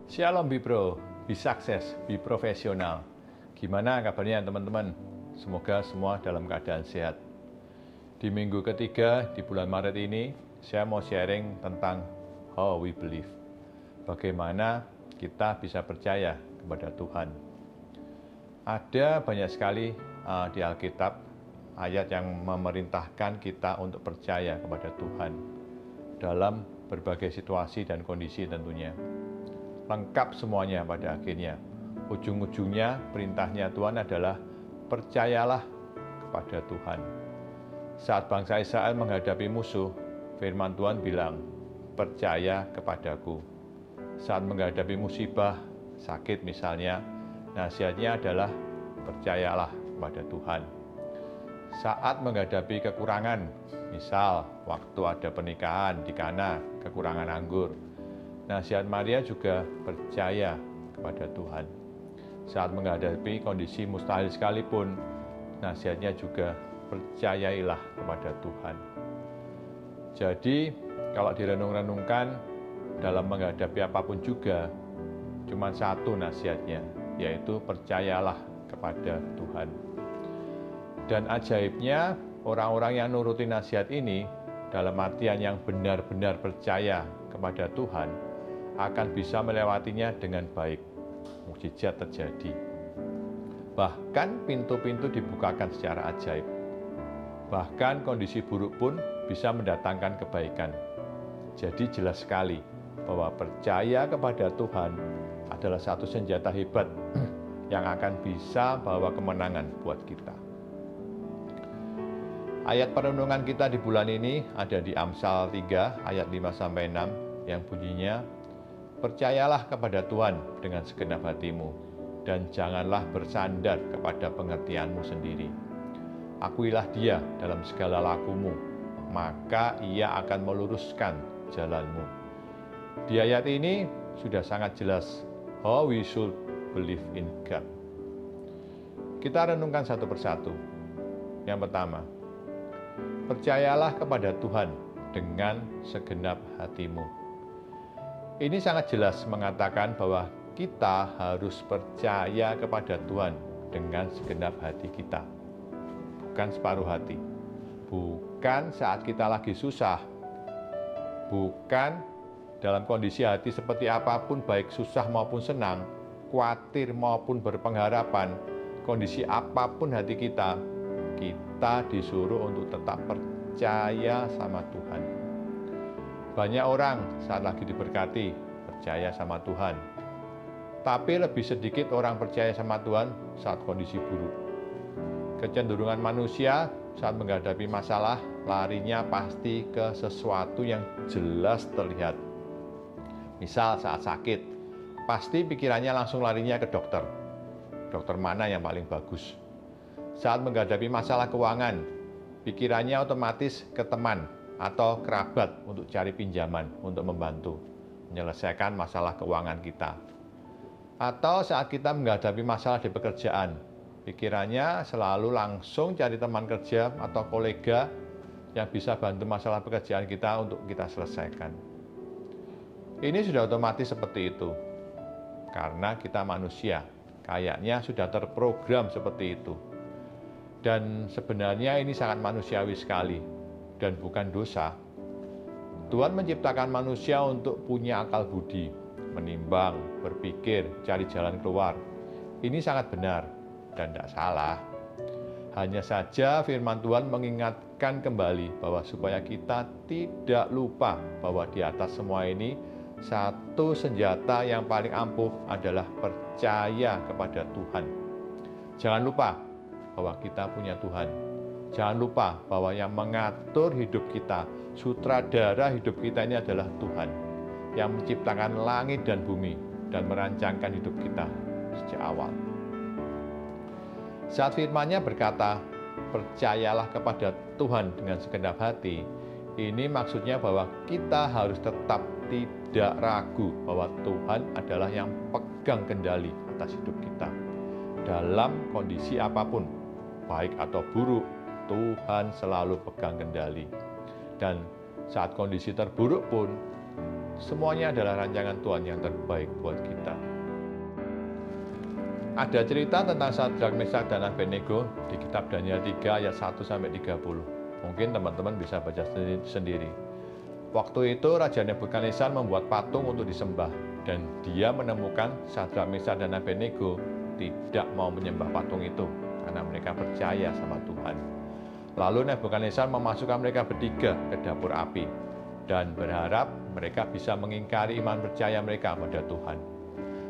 Shalom Bipro, be sukses, be profesional. Gimana kabarnya teman-teman? Semoga semua dalam keadaan sehat. Di minggu ketiga di bulan Maret ini, saya mau sharing tentang how we believe. Bagaimana kita bisa percaya kepada Tuhan. Ada banyak sekali di Alkitab ayat yang memerintahkan kita untuk percaya kepada Tuhan dalam berbagai situasi dan kondisi tentunya. Lengkap semuanya pada akhirnya. Ujung-ujungnya perintahnya Tuhan adalah percayalah kepada Tuhan. Saat bangsa Israel menghadapi musuh, firman Tuhan bilang, percaya kepadaku. Saat menghadapi musibah, sakit misalnya, nasihatnya adalah percayalah kepada Tuhan. Saat menghadapi kekurangan, misal waktu ada pernikahan di Kana, kekurangan anggur, nasihat Maria juga percaya kepada Tuhan. Saat menghadapi kondisi mustahil sekalipun, nasihatnya juga percayailah kepada Tuhan. Jadi, kalau direnung-renungkan, dalam menghadapi apapun juga, cuma satu nasihatnya, yaitu percayalah kepada Tuhan. Dan ajaibnya, orang-orang yang nuruti nasihat ini, dalam artian yang benar-benar percaya kepada Tuhan, akan bisa melewatinya dengan baik. Mukjizat terjadi. Bahkan pintu-pintu dibukakan secara ajaib. Bahkan kondisi buruk pun bisa mendatangkan kebaikan. Jadi jelas sekali bahwa percaya kepada Tuhan adalah satu senjata hebat yang akan bisa bawa kemenangan buat kita. Ayat perenungan kita di bulan ini ada di Amsal 3 ayat 5-6 yang bunyinya, percayalah kepada Tuhan dengan segenap hatimu, dan janganlah bersandar kepada pengertianmu sendiri. Akuilah Dia dalam segala lakumu, maka Ia akan meluruskan jalanmu. Di ayat ini sudah sangat jelas how we should believe in God. Kita renungkan satu persatu. Yang pertama, percayalah kepada Tuhan dengan segenap hatimu. Ini sangat jelas mengatakan bahwa kita harus percaya kepada Tuhan dengan segenap hati kita. Bukan separuh hati. Bukan saat kita lagi susah. Bukan dalam kondisi hati seperti apapun, baik susah maupun senang, khawatir maupun berpengharapan, kondisi apapun hati kita, kita disuruh untuk tetap percaya sama Tuhan. Banyak orang saat lagi diberkati percaya sama Tuhan. Tapi lebih sedikit orang percaya sama Tuhan saat kondisi buruk. Kecenderungan manusia saat menghadapi masalah larinya pasti ke sesuatu yang jelas terlihat. Misal saat sakit, pasti pikirannya langsung larinya ke dokter. Dokter mana yang paling bagus? Saat menghadapi masalah keuangan, pikirannya otomatis ke teman atau kerabat untuk cari pinjaman untuk membantu menyelesaikan masalah keuangan kita. Atau saat kita menghadapi masalah di pekerjaan, pikirannya selalu langsung cari teman kerja atau kolega yang bisa bantu masalah pekerjaan kita untuk kita selesaikan. Ini sudah otomatis seperti itu. Karena kita manusia, kayaknya sudah terprogram seperti itu. Dan sebenarnya ini sangat manusiawi sekali dan bukan dosa. Tuhan menciptakan manusia untuk punya akal budi, menimbang, berpikir, cari jalan keluar. Ini sangat benar dan tidak salah. Hanya saja firman Tuhan mengingatkan kembali bahwa supaya kita tidak lupa bahwa di atas semua ini, satu senjata yang paling ampuh adalah percaya kepada Tuhan. Jangan lupa bahwa kita punya Tuhan. Jangan lupa bahwa yang mengatur hidup kita, sutradara hidup kita ini adalah Tuhan, yang menciptakan langit dan bumi dan merancangkan hidup kita sejak awal. Saat firman-Nya berkata, percayalah kepada Tuhan dengan segenap hati, ini maksudnya bahwa kita harus tetap tidak ragu bahwa Tuhan adalah yang pegang kendali atas hidup kita. Dalam kondisi apapun, baik atau buruk, Tuhan selalu pegang kendali. Dan saat kondisi terburuk pun, Semuanya adalah rancangan Tuhan yang terbaik buat kita. Ada cerita tentang Sadrak, Meshak, dan Abednego di kitab Daniel 3 ayat 1-30. Mungkin teman-teman bisa baca sendiri. Waktu itu Raja Nebukadnezar membuat patung untuk disembah, dan dia menemukan Sadrak, Meshak, dan Abednego tidak mau menyembah patung itu karena mereka percaya sama Tuhan. Lalu Nebukadnezar memasukkan mereka bertiga ke dapur api dan berharap mereka bisa mengingkari iman percaya mereka pada Tuhan.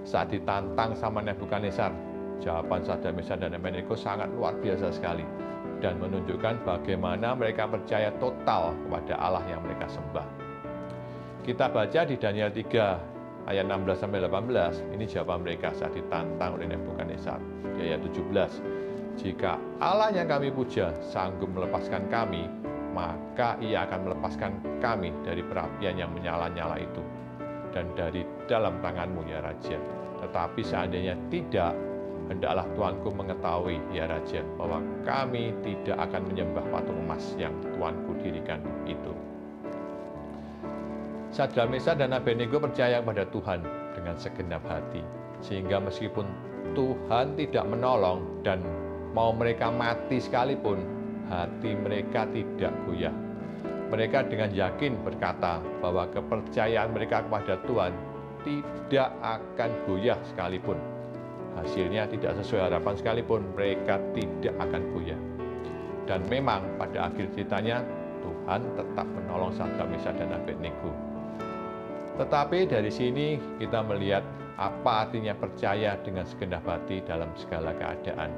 Saat ditantang sama Nebukadnezar, jawaban Sadrak, Meshak, dan Abednego sangat luar biasa sekali dan menunjukkan bagaimana mereka percaya total kepada Allah yang mereka sembah. Kita baca di Daniel 3 ayat 16-18, ini jawaban mereka saat ditantang oleh Nebukadnezar. Di ayat 17, jika Allah yang kami puja sanggup melepaskan kami, maka ia akan melepaskan kami dari perapian yang menyala-nyala itu dan dari dalam tanganmu, ya Raja. Tetapi seandainya tidak, hendaklah Tuanku mengetahui, ya Raja, bahwa kami tidak akan menyembah patung emas yang Tuanku dirikan itu. Sadrak, Meshak, dan Abednego percaya kepada Tuhan dengan segenap hati, sehingga meskipun Tuhan tidak menolong dan mau mereka mati sekalipun, hati mereka tidak goyah. Mereka dengan yakin berkata bahwa kepercayaan mereka kepada Tuhan tidak akan goyah sekalipun. Hasilnya tidak sesuai harapan sekalipun, mereka tidak akan goyah. Dan memang pada akhir ceritanya, Tuhan tetap menolong Sadrak, Meshak, dan Abednego. Tetapi dari sini kita melihat apa artinya percaya dengan segenap hati dalam segala keadaan.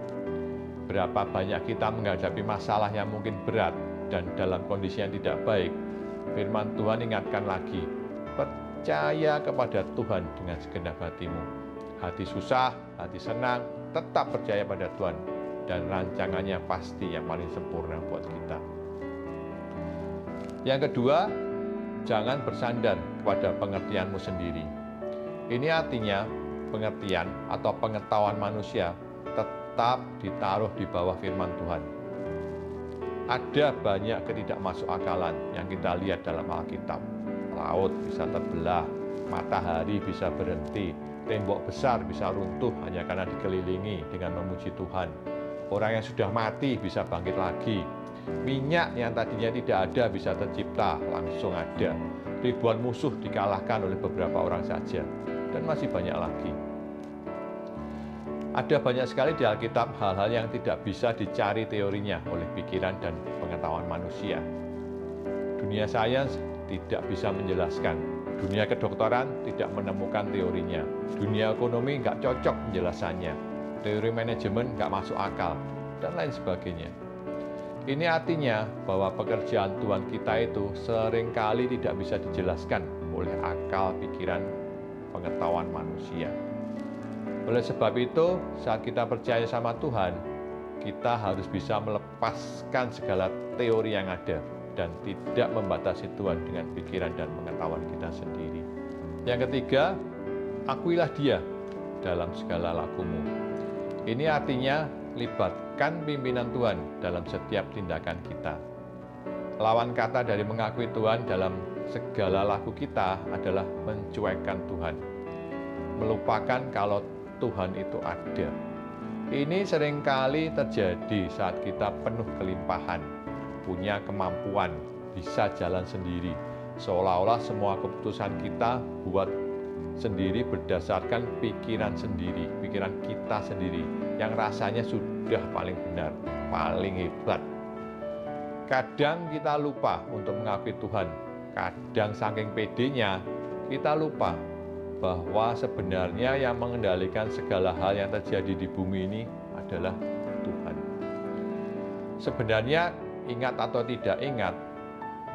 Berapa banyak kita menghadapi masalah yang mungkin berat dan dalam kondisi yang tidak baik. Firman Tuhan ingatkan lagi, percaya kepada Tuhan dengan segenap hatimu. Hati susah, hati senang, tetap percaya pada Tuhan, dan rancangannya pasti yang paling sempurna buat kita. Yang kedua, jangan bersandar kepada pengertianmu sendiri. Ini artinya pengertian atau pengetahuan manusia tetap ditaruh di bawah firman Tuhan. Ada banyak ketidakmasukakalan yang kita lihat dalam Alkitab. Laut bisa terbelah, matahari bisa berhenti, tembok besar bisa runtuh hanya karena dikelilingi dengan memuji Tuhan. Orang yang sudah mati bisa bangkit lagi. Minyak yang tadinya tidak ada bisa tercipta, langsung ada. Ribuan musuh dikalahkan oleh beberapa orang saja, dan masih banyak lagi. Ada banyak sekali di Alkitab hal-hal yang tidak bisa dicari teorinya oleh pikiran dan pengetahuan manusia. Dunia sains tidak bisa menjelaskan. Dunia kedokteran tidak menemukan teorinya. Dunia ekonomi nggak cocok penjelasannya. Teori manajemen nggak masuk akal, dan lain sebagainya. Ini artinya bahwa pekerjaan Tuhan kita itu seringkali tidak bisa dijelaskan oleh akal, pikiran, pengetahuan manusia. Oleh sebab itu, saat kita percaya sama Tuhan, kita harus bisa melepaskan segala teori yang ada dan tidak membatasi Tuhan dengan pikiran dan pengetahuan kita sendiri. Yang ketiga, akuilah Dia dalam segala lakumu. Ini artinya libatkan pimpinan Tuhan dalam setiap tindakan kita. Lawan kata dari mengakui Tuhan dalam segala laku kita adalah mencuekkan Tuhan, melupakan kalau Tuhan itu ada. Ini seringkali terjadi saat kita penuh kelimpahan, punya kemampuan, bisa jalan sendiri, seolah-olah semua keputusan kita buat sendiri berdasarkan pikiran sendiri, pikiran kita sendiri, yang rasanya sudah paling benar, paling hebat. Kadang kita lupa untuk mengakui Tuhan, kadang saking pedenya kita lupa bahwa sebenarnya yang mengendalikan segala hal yang terjadi di bumi ini adalah Tuhan. Sebenarnya ingat atau tidak ingat,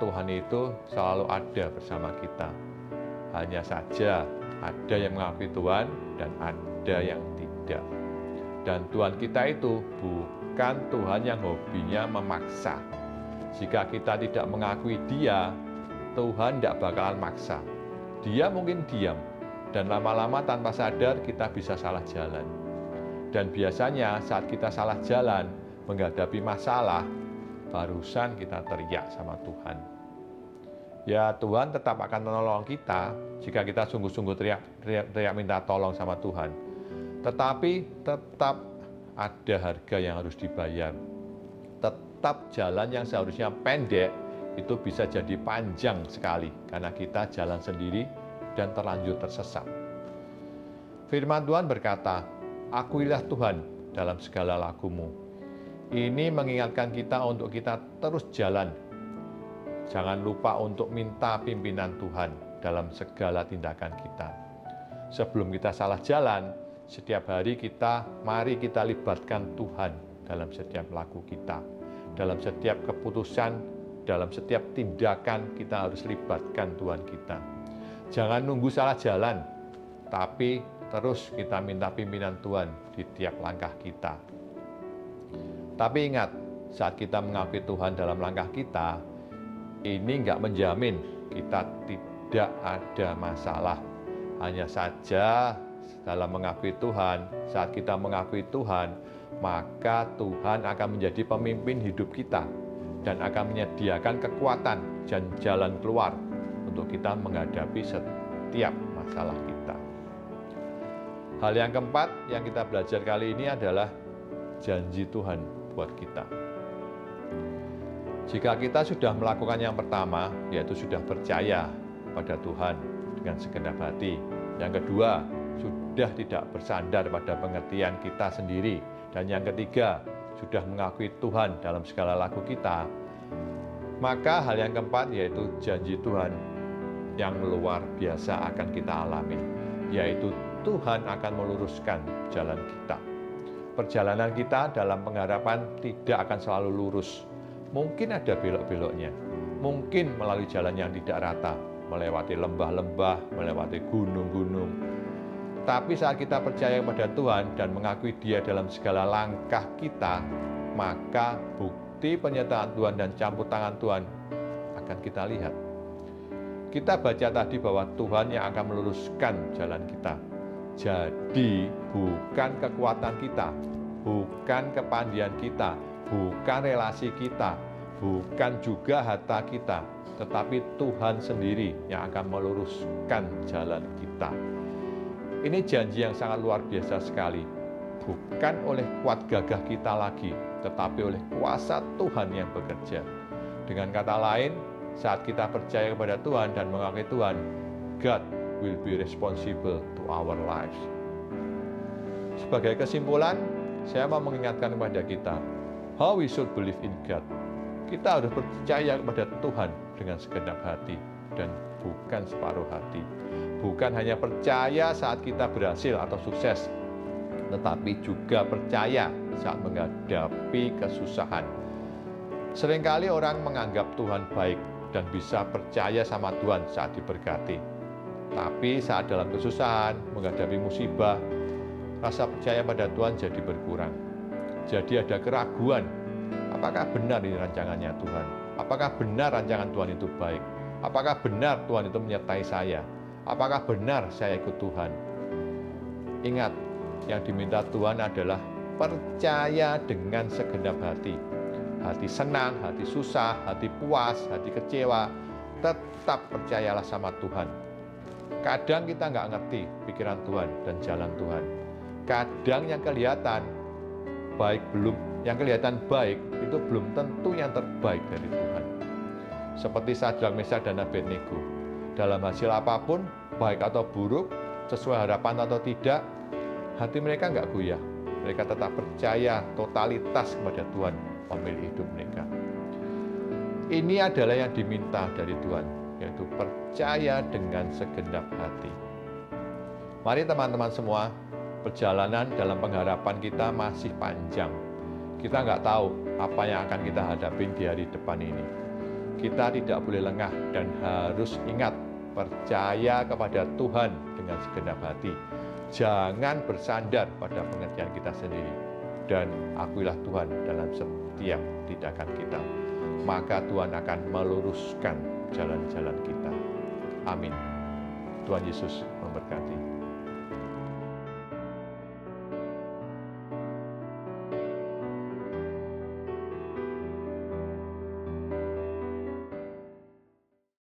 Tuhan itu selalu ada bersama kita. Hanya saja ada yang mengakui Tuhan dan ada yang tidak. Dan Tuhan kita itu bukan Tuhan yang hobinya memaksa. Jika kita tidak mengakui Dia, Tuhan tidak bakalan maksa. Dia mungkin diam, dan lama-lama tanpa sadar kita bisa salah jalan. Dan biasanya saat kita salah jalan, menghadapi masalah, barusan kita teriak sama Tuhan. Ya Tuhan tetap akan menolong kita jika kita sungguh-sungguh teriak minta tolong sama Tuhan. Tetapi tetap ada harga yang harus dibayar. Tetap jalan yang seharusnya pendek itu bisa jadi panjang sekali karena kita jalan sendiri dan terlanjur tersesat. Firman Tuhan berkata, "Akuilah Tuhan dalam segala lakumu." Ini mengingatkan kita untuk kita terus jalan. Jangan lupa untuk minta pimpinan Tuhan dalam segala tindakan kita. Sebelum kita salah jalan, setiap hari mari kita libatkan Tuhan dalam setiap laku kita. Dalam setiap keputusan, dalam setiap tindakan kita harus libatkan Tuhan kita. Jangan nunggu salah jalan, tapi terus kita minta pimpinan Tuhan di tiap langkah kita. Tapi ingat, saat kita mengakui Tuhan dalam langkah kita, ini nggak menjamin kita tidak ada masalah. Hanya saja dalam mengakui Tuhan, saat kita mengakui Tuhan, maka Tuhan akan menjadi pemimpin hidup kita dan akan menyediakan kekuatan dan jalan keluar untuk kita menghadapi setiap masalah kita. Hal yang keempat yang kita belajar kali ini adalah janji Tuhan buat kita. Jika kita sudah melakukan yang pertama, yaitu sudah percaya pada Tuhan dengan segenap hati. Yang kedua, sudah tidak bersandar pada pengertian kita sendiri. Dan yang ketiga, sudah mengakui Tuhan dalam segala laku kita. Maka hal yang keempat yaitu janji Tuhan yang luar biasa akan kita alami, yaitu Tuhan akan meluruskan jalan kita. Perjalanan kita dalam pengharapan tidak akan selalu lurus. Mungkin ada belok-beloknya, mungkin melalui jalan yang tidak rata, melewati lembah-lembah, melewati gunung-gunung. Tapi saat kita percaya kepada Tuhan dan mengakui Dia dalam segala langkah kita, maka bukti penyertaan Tuhan dan campur tangan Tuhan akan kita lihat. Kita baca tadi bahwa Tuhan yang akan meluruskan jalan kita. Jadi bukan kekuatan kita, bukan kepandaian kita, bukan relasi kita, bukan juga harta kita, tetapi Tuhan sendiri yang akan meluruskan jalan kita. Ini janji yang sangat luar biasa sekali. Bukan oleh kuat gagah kita lagi, tetapi oleh kuasa Tuhan yang bekerja. Dengan kata lain, saat kita percaya kepada Tuhan dan mengakui Tuhan, God will be responsible to our lives. Sebagai kesimpulan, saya mau mengingatkan kepada kita, how we should believe in God. Kita harus percaya kepada Tuhan dengan segenap hati dan bukan separuh hati. Bukan hanya percaya saat kita berhasil atau sukses, tetapi juga percaya saat menghadapi kesusahan. Seringkali orang menganggap Tuhan baik dan bisa percaya sama Tuhan saat diberkati. Tapi saat dalam kesusahan, menghadapi musibah, rasa percaya pada Tuhan jadi berkurang. Jadi ada keraguan, apakah benar ini rancangannya Tuhan? Apakah benar rancangan Tuhan itu baik? Apakah benar Tuhan itu menyertai saya? Apakah benar saya ikut Tuhan? Ingat, yang diminta Tuhan adalah percaya dengan segenap hati. Hati senang, hati susah, hati puas, hati kecewa, tetap percayalah sama Tuhan. Kadang kita nggak ngerti pikiran Tuhan dan jalan Tuhan. Kadang yang kelihatan baik itu belum tentu yang terbaik dari Tuhan. Seperti Sadrak, Mesak, dan Abednego. Dalam hasil apapun, baik atau buruk, sesuai harapan atau tidak, hati mereka nggak goyah. Mereka tetap percaya totalitas kepada Tuhan, pemilik hidup mereka. Ini adalah yang diminta dari Tuhan, yaitu percaya dengan segenap hati. Mari teman-teman semua, perjalanan dalam pengharapan kita masih panjang. Kita nggak tahu apa yang akan kita hadapi di hari depan ini. Kita tidak boleh lengah dan harus ingat, percaya kepada Tuhan dengan segenap hati. Jangan bersandar pada pengertian kita sendiri. Dan akuilah Tuhan dalam setiap tindakan kita. Maka Tuhan akan meluruskan jalan-jalan kita. Amin. Tuhan Yesus memberkati.